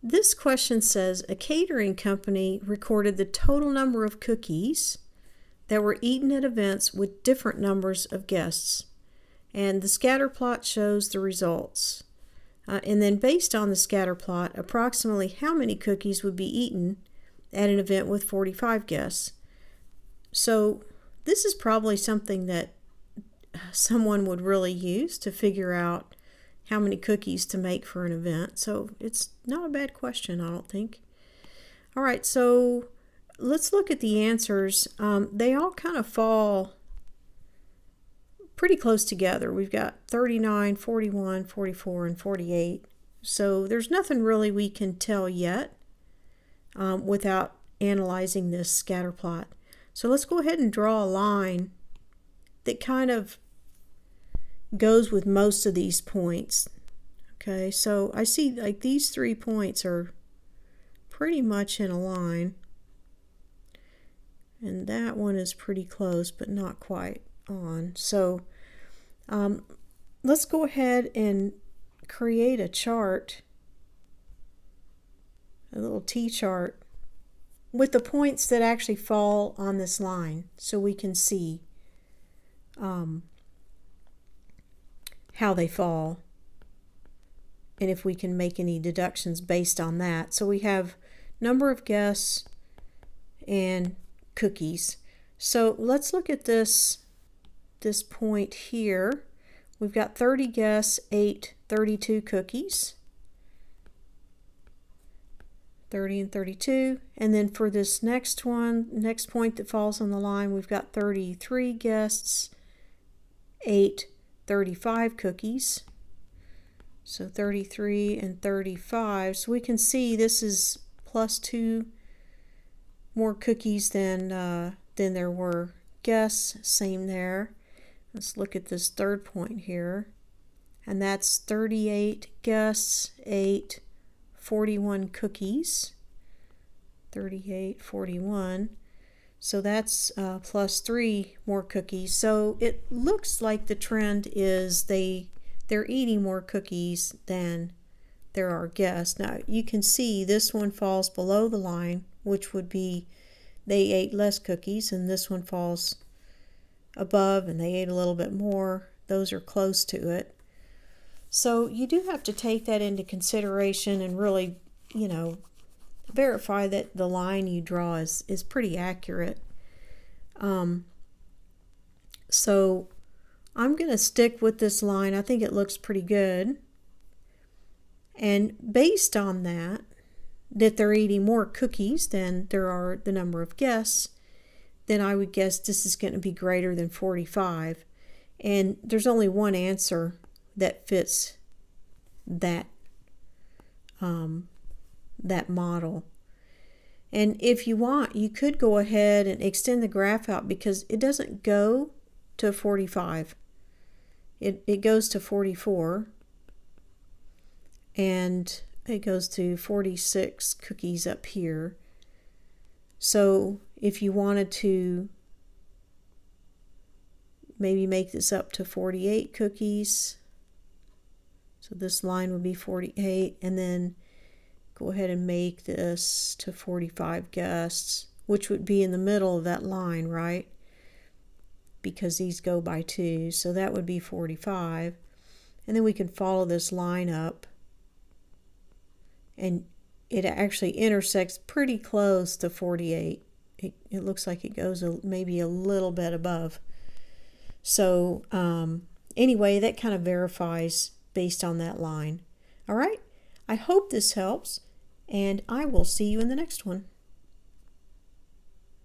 This question says a catering company recorded the total number of cookies that were eaten at events with different numbers of guests. And the scatter plot shows the results. And then based on the scatter plot, approximately how many cookies would be eaten at an event with 45 guests. So this is probably something that someone would really use to figure out how many cookies to make for an event. So it's not a bad question, I don't think. All right, so let's look at the answers. They all kind of fall pretty close together. We've got 39, 41, 44, and 48. So there's nothing really we can tell yet without analyzing this scatter plot. So let's go ahead and draw a line that kind of goes with most of these points. Okay, so I see like these 3 points are pretty much in a line. And that one is pretty close, but not quite on. So let's go ahead and create a chart, a little T-chart, with the points that actually fall on this line so we can see how they fall and if we can make any deductions based on that. So we have number of guests and cookies. So let's look at this point here. We've got 30 guests, ate 32 cookies. 30 and 32. And then for this next point that falls on the line, we've got 33 guests, ate 35 cookies. So 33 and 35. So we can see this is plus 2 more cookies than there were guests. Same there. Let's look at this third point here. And that's 38 guests, ate 41 cookies. 38, 41. So that's plus 3 more cookies. So it looks like the trend is they're eating more cookies than there are guests. Now you can see this one falls below the line, which would be they ate less cookies, and this one falls above and they ate a little bit more. Those are close to it. So you do have to take that into consideration and really, verify that the line you draw is pretty accurate. So I'm going to stick with this line. I think it looks pretty good. And based on that they're eating more cookies than there are the number of guests, then I would guess this is going to be greater than 45. And there's only one answer that fits that model. And if you want, you could go ahead and extend the graph out because it doesn't go to 45. It goes to 44. And it goes to 46 cookies up here. So if you wanted to maybe make this up to 48 cookies, so this line would be 48, and then go ahead and make this to 45 guests, which would be in the middle of that line, right? Because these go by 2, so that would be 45. And then we can follow this line up, and it actually intersects pretty close to 48. It looks like it goes maybe a little bit above. So anyway, that kind of verifies based on that line. All right, I hope this helps, and I will see you in the next one.